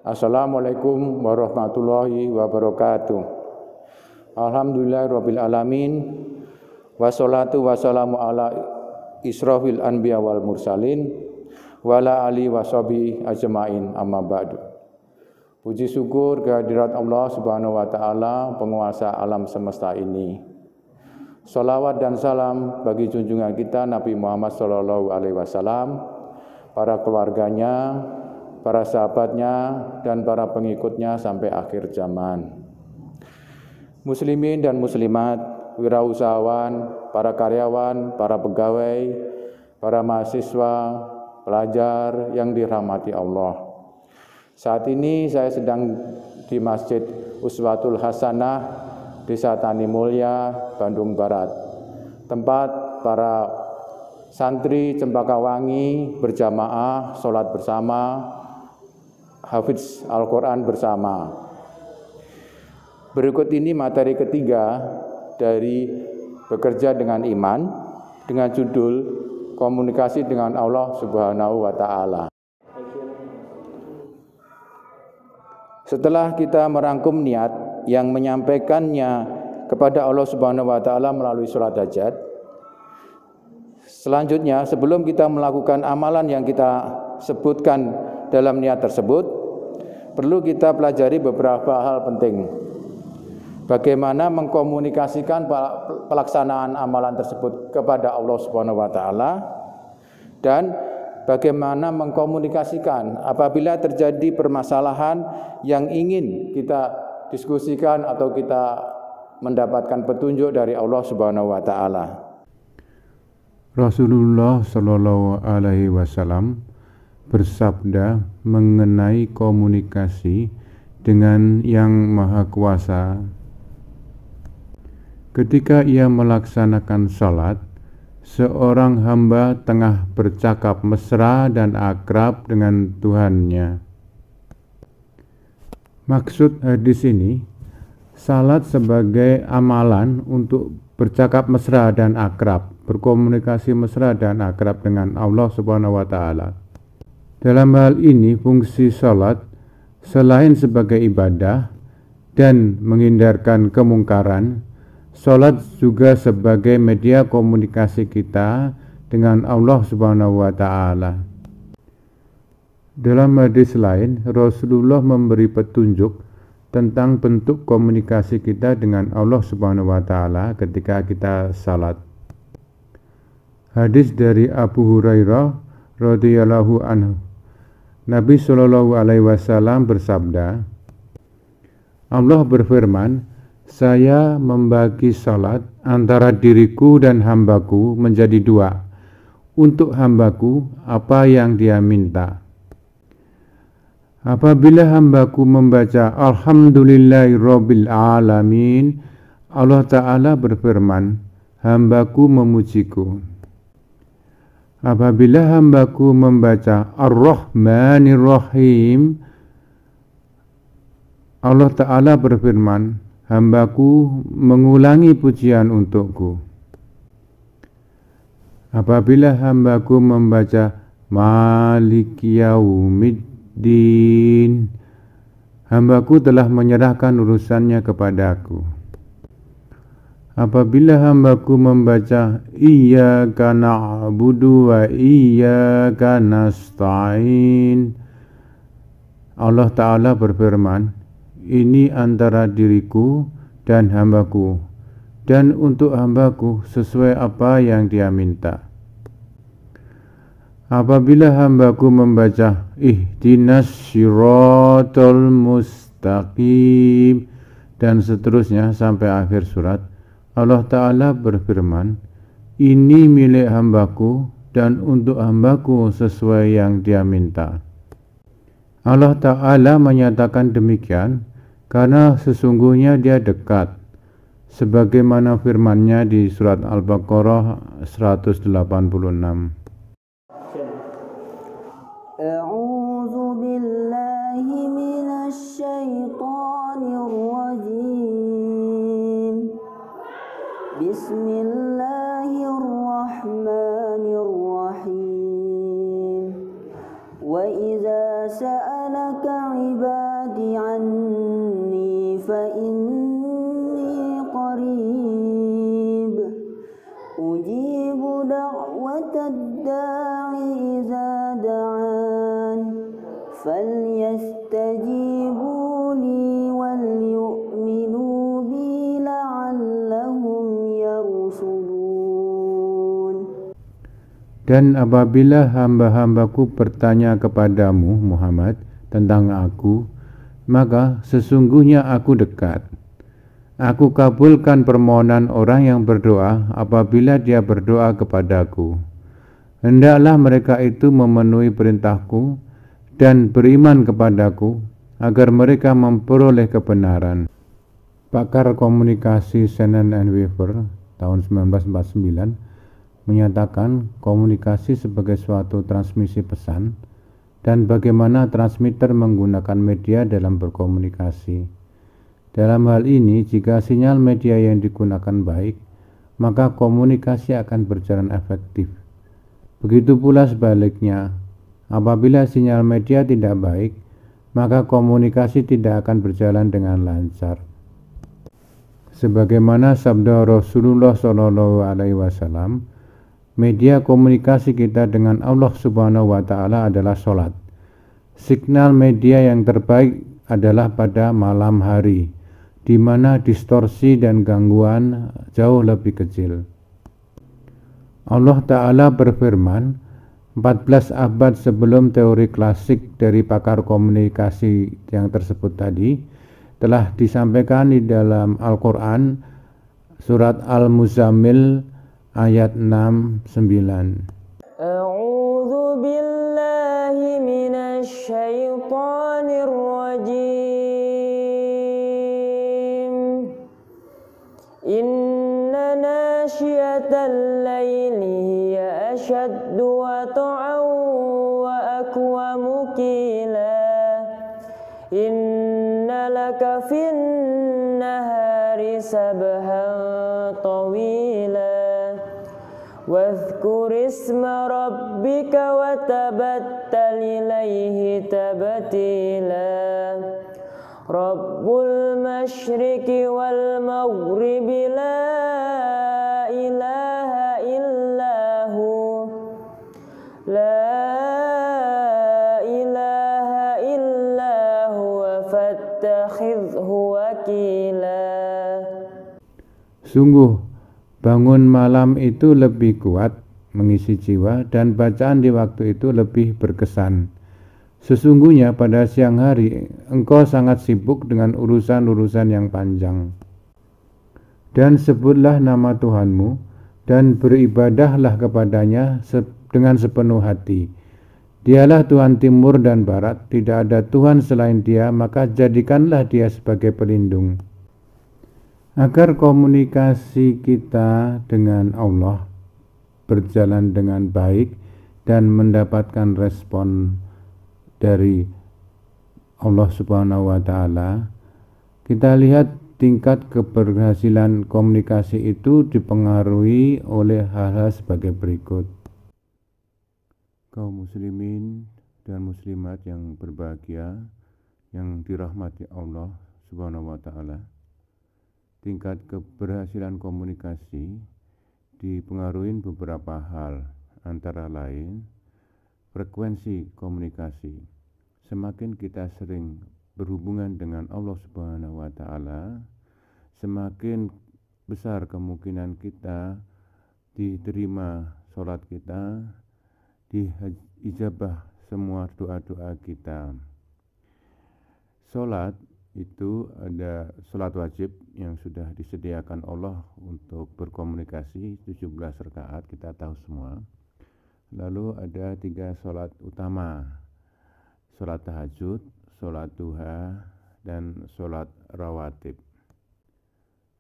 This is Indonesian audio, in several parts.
Assalamualaikum warahmatullahi wabarakatuh. Alhamdulillahirabbil alamin. Wassalatu wassalamu ala israfil anbiya wal mursalin wa ala alihi washabihi ajmain, amma ba'du. Puji syukur kehadirat Allah Subhanahu wa taala, penguasa alam semesta ini. Salawat dan salam bagi junjungan kita Nabi Muhammad sallallahu alaihi wasallam, para keluarganya, para sahabatnya, dan para pengikutnya sampai akhir zaman. Muslimin dan muslimat, wirausahawan, para karyawan, para pegawai, para mahasiswa, pelajar yang dirahmati Allah. Saat ini saya sedang di Masjid Uswatul Hasanah, Desa Tani Mulya, Bandung Barat, tempat para santri Cempakawangi berjamaah, sholat bersama, hafiz Al-Quran bersama. Berikut ini materi ketiga dari Bekerja dengan Iman dengan judul Komunikasi dengan Allah Subhanahu wa taala. Setelah kita merangkum niat yang menyampaikannya kepada Allah Subhanahu wa taala melalui surat Hajat, selanjutnya sebelum kita melakukan amalan yang kita sebutkan dalam niat tersebut, perlu kita pelajari beberapa hal penting. Bagaimana mengkomunikasikan pelaksanaan amalan tersebut kepada Allah Subhanahu wa taala, dan bagaimana mengkomunikasikan apabila terjadi permasalahan yang ingin kita diskusikan atau kita mendapatkan petunjuk dari Allah Subhanahu wa taala. Rasulullah Shallallahu alaihi wasallam bersabda mengenai komunikasi dengan Yang Maha Kuasa. Ketika ia melaksanakan salat, seorang hamba tengah bercakap mesra dan akrab dengan Tuhannya. Maksud hadis ini, salat sebagai amalan untuk bercakap mesra dan akrab, berkomunikasi mesra dan akrab dengan Allah Subhanahu wa taala. Dalam hal ini, fungsi salat selain sebagai ibadah dan menghindarkan kemungkaran, salat juga sebagai media komunikasi kita dengan Allah Subhanahu wa taala. Dalam hadis lain, Rasulullah memberi petunjuk tentang bentuk komunikasi kita dengan Allah Subhanahu wa taala ketika kita salat. Hadis dari Abu Hurairah radhiyallahu anhu. Nabi sallallahu alaihi wasallam bersabda, Allah berfirman, saya membagi salat antara diriku dan hambaku menjadi dua. Untuk hambaku, apa yang dia minta. Apabila hambaku membaca Alhamdulillahirabbil alamin, Allah Ta'ala berfirman, hambaku memujiku. Apabila hambaku membaca Ar-Rahmanir-Rahim, Allah Ta'ala berfirman, hambaku mengulangi pujian untukku. Apabila hambaku membaca Maliki Yaumiddin, hambaku telah menyerahkan urusannya kepadaku. Apabila hambaku membaca Iyyaka na'budu wa iyyaka nasta'in, Allah Ta'ala berfirman, ini antara diriku dan hambaku, dan untuk hambaku sesuai apa yang dia minta. Apabila hambaku membaca Ihdinas Shiratal Mustaqim dan seterusnya sampai akhir surat, Allah Ta'ala berfirman, ini milik hambaku dan untuk hambaku sesuai yang dia minta. Allah Ta'ala menyatakan demikian karena sesungguhnya dia dekat, sebagaimana firman-Nya di surat Al-Baqarah 186. A'udzu billahi minasy syaithanir rajim. Bismillahirrahmanirrahim. Wa idza سألك عبادي عني فإني قريب أجيب دعوة الداع إذا دعان فليستجيبوا لي وليؤمنوا بي لعلهم يرشدون. Dan apabila hamba-hambaku bertanya kepadamu Muhammad tentang aku, maka sesungguhnya aku dekat. Aku kabulkan permohonan orang yang berdoa apabila dia berdoa kepadaku. Hendaklah mereka itu memenuhi perintahku dan beriman kepadaku agar mereka memperoleh kebenaran. Pakar komunikasi Shannon and Weaver tahun 1949 menyatakan komunikasi sebagai suatu transmisi pesan dan bagaimana transmitter menggunakan media dalam berkomunikasi. Dalam hal ini, jika sinyal media yang digunakan baik, maka komunikasi akan berjalan efektif. Begitu pula sebaliknya, apabila sinyal media tidak baik, maka komunikasi tidak akan berjalan dengan lancar. Sebagaimana sabda Rasulullah SAW, media komunikasi kita dengan Allah Subhanahu wa Ta'ala adalah sholat. Signal media yang terbaik adalah pada malam hari, di mana distorsi dan gangguan jauh lebih kecil. Allah Ta'ala berfirman, 14 abad sebelum teori klasik dari pakar komunikasi yang tersebut tadi, telah disampaikan di dalam Al-Quran, surat Al-Muzammil, ayat 6-9. A'udzu billahi minasy syaithanir rajim. Inna nasyiatal laili hiya ashaddu wata'an wa aqwamu qila. Inna laka fin nahari sabhan tawila. واذكر اسم ربك وتبتل إليه تبتيلا رب المشرق والمغرب لا إله إلا هو لا إله إلا هو فاتخذه وكيلا. Sungguh bangun malam itu lebih kuat mengisi jiwa dan bacaan di waktu itu lebih berkesan. Sesungguhnya pada siang hari engkau sangat sibuk dengan urusan-urusan yang panjang. Dan sebutlah nama Tuhanmu dan beribadahlah kepadanya dengan sepenuh hati. Dialah Tuhan timur dan barat, tidak ada Tuhan selain Dia, maka jadikanlah Dia sebagai pelindung. Agar komunikasi kita dengan Allah berjalan dengan baik dan mendapatkan respon dari Allah Subhanahu wa Ta'ala, kita lihat tingkat keberhasilan komunikasi itu dipengaruhi oleh hal-hal sebagai berikut. Kaum muslimin dan muslimat yang berbahagia, yang dirahmati Allah Subhanahu wa Ta'ala, tingkat keberhasilan komunikasi dipengaruhi beberapa hal, antara lain frekuensi komunikasi. Semakin kita sering berhubungan dengan Allah Subhanahu wa Ta'ala, semakin besar kemungkinan kita diterima sholat kita, diijabah semua doa-doa kita. Sholat itu ada sholat wajib yang sudah disediakan Allah untuk berkomunikasi, 17 rakaat, kita tahu semua. Lalu ada 3 sholat utama, sholat tahajud, sholat duha, dan sholat rawatib.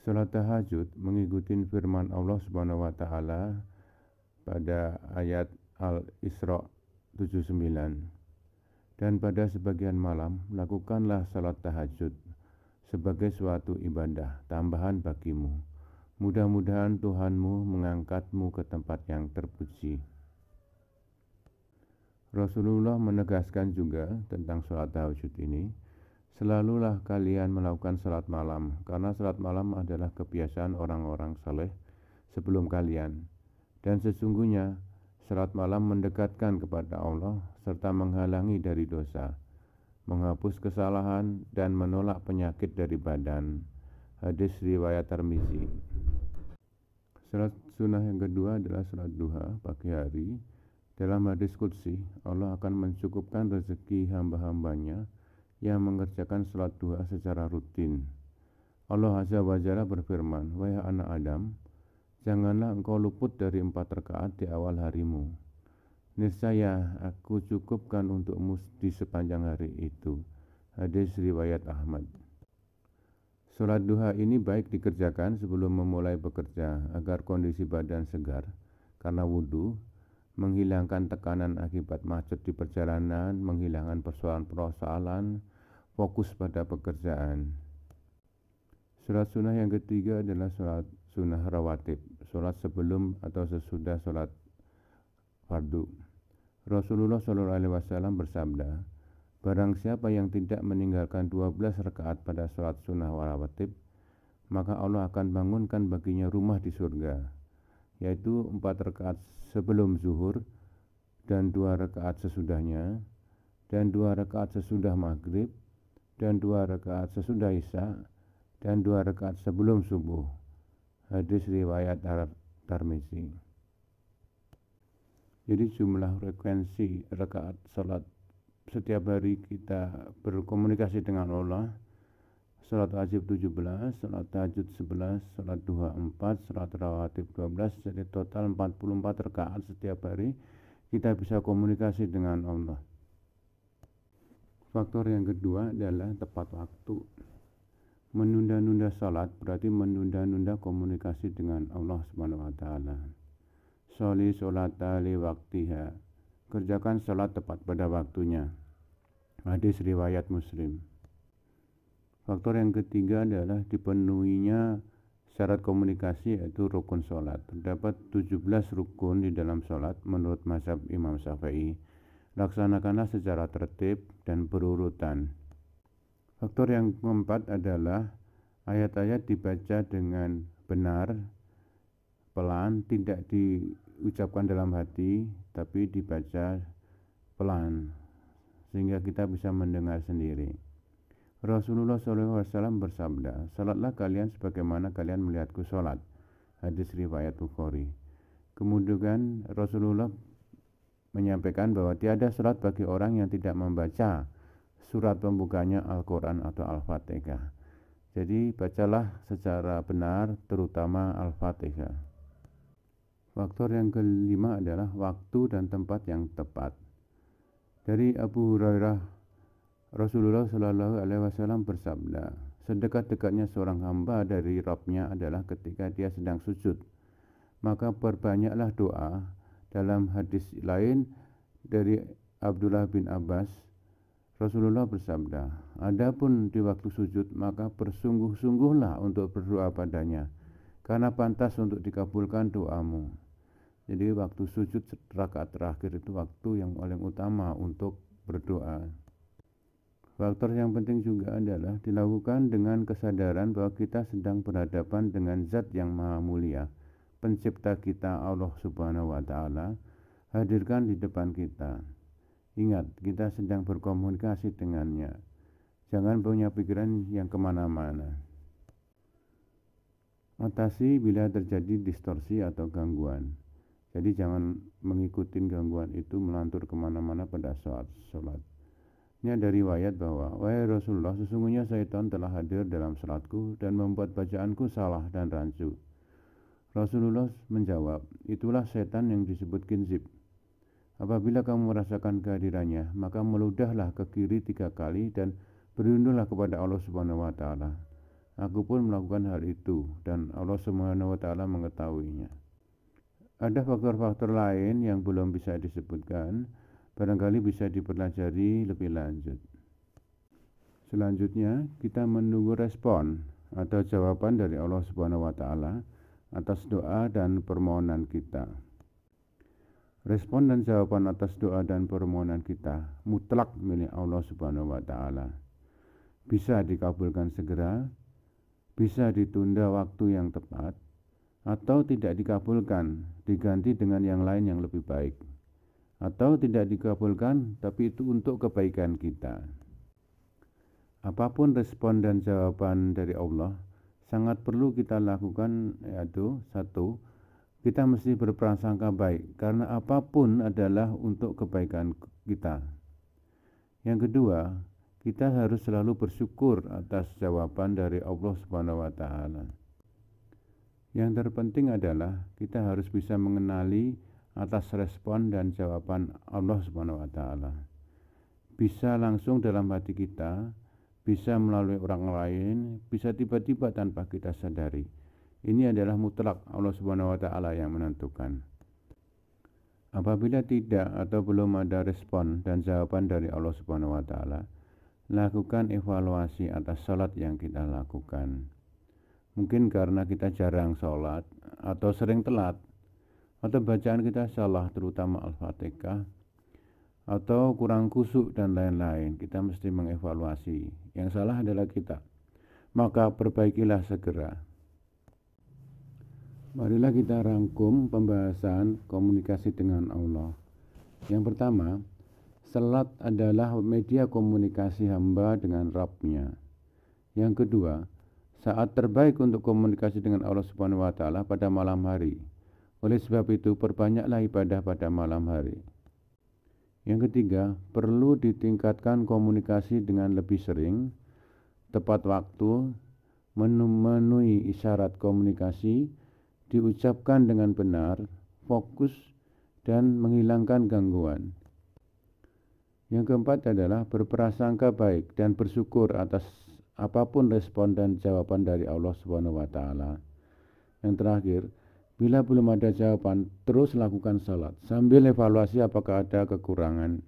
Sholat tahajud mengikuti firman Allah Subhanahu wa Ta'ala pada ayat Al-Isra 79. Dan pada sebagian malam, lakukanlah salat tahajud sebagai suatu ibadah tambahan bagimu. Mudah-mudahan Tuhanmu mengangkatmu ke tempat yang terpuji. Rasulullah menegaskan juga tentang sholat tahajud ini, selalulah kalian melakukan sholat malam, karena sholat malam adalah kebiasaan orang-orang saleh sebelum kalian. Dan sesungguhnya sholat malam mendekatkan kepada Allah serta menghalangi dari dosa, menghapus kesalahan dan menolak penyakit dari badan. Hadis riwayat Tirmizi. Salat sunnah yang kedua adalah salat duha pagi hari. Dalam hadis qudsi, Allah akan mencukupkan rezeki hamba-hambanya yang mengerjakan salat duha secara rutin. Allah Azza wa Jalla berfirman, "Wahai anak Adam, janganlah engkau luput dari 4 rakaat di awal harimu. Niscaya aku cukupkan untukmu di sepanjang hari itu." Hadis riwayat Ahmad. Salat duha ini baik dikerjakan sebelum memulai bekerja agar kondisi badan segar karena wudhu, menghilangkan tekanan akibat macet di perjalanan, menghilangkan persoalan-persoalan, fokus pada pekerjaan. Salat sunnah yang ketiga adalah salat sunnah rawatib, salat sebelum atau sesudah salat fardu. Rasulullah SAW bersabda, barang siapa yang tidak meninggalkan 12 rakaat pada salat sunnah rawatib, maka Allah akan bangunkan baginya rumah di surga, yaitu 4 rakaat sebelum zuhur dan 2 rakaat sesudahnya, dan 2 rakaat sesudah maghrib, dan 2 rakaat sesudah isya, dan 2 rakaat sebelum subuh. Hadis riwayat Tirmizi. Jadi jumlah frekuensi rakaat salat setiap hari kita berkomunikasi dengan Allah: salat wajib 17, salat tahajud 11, salat duha 4, salat rawatib 12, jadi total 44 rakaat setiap hari kita bisa komunikasi dengan Allah. Faktor yang kedua adalah tepat waktu. Menunda-nunda salat berarti menunda-nunda komunikasi dengan Allah Subhanahu wa taala. Sholli sholata li waktiha. Kerjakan salat tepat pada waktunya. Hadis riwayat Muslim. Faktor yang ketiga adalah dipenuhinya syarat komunikasi, yaitu rukun salat. Terdapat 17 rukun di dalam salat menurut mazhab Imam Syafi'i. Laksanakanlah secara tertib dan berurutan. Faktor yang keempat adalah ayat-ayat dibaca dengan benar, pelan, tidak diucapkan dalam hati, tapi dibaca pelan, sehingga kita bisa mendengar sendiri. Rasulullah SAW bersabda, "Salatlah kalian sebagaimana kalian melihatku salat." Hadis riwayat Bukhari. Kemudian Rasulullah menyampaikan bahwa tiada salat bagi orang yang tidak membaca surat pembukanya Al-Quran atau Al-Fatihah. Jadi bacalah secara benar, terutama Al-Fatihah. Faktor yang kelima adalah waktu dan tempat yang tepat. Dari Abu Hurairah, Rasulullah SAW bersabda, sedekat-dekatnya seorang hamba dari Rabb-nya adalah ketika dia sedang sujud. Maka perbanyaklah doa. Dalam hadis lain dari Abdullah bin Abbas, Rasulullah bersabda, adapun di waktu sujud maka bersungguh-sungguhlah untuk berdoa padanya, karena pantas untuk dikabulkan doamu. Jadi waktu sujud rakaat terakhir itu waktu yang paling utama untuk berdoa. Faktor yang penting juga adalah dilakukan dengan kesadaran bahwa kita sedang berhadapan dengan Zat yang Maha Mulia, pencipta kita Allah Subhanahu wa Ta'ala, hadirkan di depan kita. Ingat, kita sedang berkomunikasi dengannya. Jangan punya pikiran yang kemana-mana. Atasi bila terjadi distorsi atau gangguan. Jadi jangan mengikuti gangguan itu melantur kemana-mana pada saat sholat. Ini ada riwayat bahwa, wahai Rasulullah, sesungguhnya syaitan telah hadir dalam salatku dan membuat bacaanku salah dan rancu. Rasulullah menjawab, itulah setan yang disebut kinzib. Apabila kamu merasakan kehadirannya, maka meludahlah ke kiri 3 kali dan berlindunglah kepada Allah Subhanahu wa Ta'ala. Aku pun melakukan hal itu dan Allah Subhanahu wa Ta'ala mengetahuinya. Ada faktor-faktor lain yang belum bisa disebutkan, barangkali bisa dipelajari lebih lanjut. Selanjutnya, kita menunggu respon atau jawaban dari Allah Subhanahu wa Ta'ala atas doa dan permohonan kita. Respon dan jawaban atas doa dan permohonan kita mutlak milik Allah Subhanahu wa taala. Bisa dikabulkan segera, bisa ditunda waktu yang tepat, atau tidak dikabulkan, diganti dengan yang lain yang lebih baik. Atau tidak dikabulkan, tapi itu untuk kebaikan kita. Apapun respon dan jawaban dari Allah, sangat perlu kita lakukan, yaitu satu, kita mesti berprasangka baik, karena apapun adalah untuk kebaikan kita. Yang kedua, kita harus selalu bersyukur atas jawaban dari Allah Subhanahu wa taala. Yang terpenting adalah kita harus bisa mengenali atas respon dan jawaban Allah Subhanahu wa taala. Bisa langsung dalam hati kita, bisa melalui orang lain, bisa tiba-tiba tanpa kita sadari. Ini adalah mutlak Allah Subhanahu wa taala yang menentukan. Apabila tidak atau belum ada respon dan jawaban dari Allah Subhanahu wa taala, lakukan evaluasi atas salat yang kita lakukan. Mungkin karena kita jarang salat atau sering telat, atau bacaan kita salah, terutama Al-Fatihah, atau kurang khusyuk dan lain-lain. Kita mesti mengevaluasi. Yang salah adalah kita. Maka perbaikilah segera. Marilah kita rangkum pembahasan komunikasi dengan Allah. Yang pertama, salat adalah media komunikasi hamba dengan Rabb-Nya. Yang kedua, saat terbaik untuk komunikasi dengan Allah Subhanahu wa taala pada malam hari. Oleh sebab itu, perbanyaklah ibadah pada malam hari. Yang ketiga, perlu ditingkatkan komunikasi dengan lebih sering, tepat waktu, memenuhi isyarat komunikasi, diucapkan dengan benar, fokus, dan menghilangkan gangguan. Yang keempat adalah berprasangka baik dan bersyukur atas apapun respon dan jawaban dari Allah Subhanahu wa taala. Yang terakhir, bila belum ada jawaban, terus lakukan salat sambil evaluasi apakah ada kekurangan.